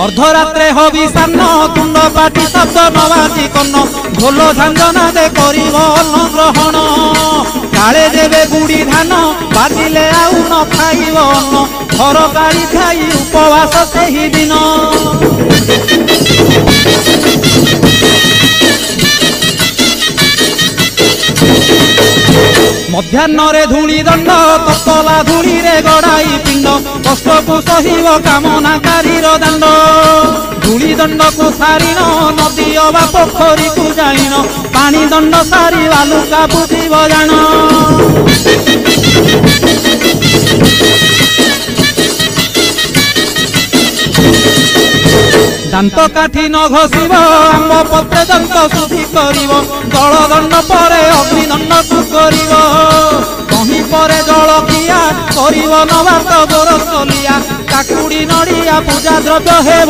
अर्धरात्रे हविषान्न तुंड पाटी शब्द नवाजी कन्न ढोल झांझना दे करिब अन्न ग्रहण काले देवे गुड़ी धान बाजिले आउ न खाइब अन्न घर गाड़ी खाई उपवास सेही दिन मध्याह्न धूली दंड तपला धूली रे गड़ाई पिंड कष्ट को सहिब कामनाकारी दांड धूली दंड को सारिन नदी अबा पोखरी को जाइन पानी दंड सारी बालुका बुझीब जान दांत काठी न घसीब आंब पत्रे दंत शुद्धि करिब जल दंड परे अग्निदंड को करिब कहीं परे जल किया करिब नवात गोरसलिया काकुड़ी नड़िया पूजा द्रव्य हे।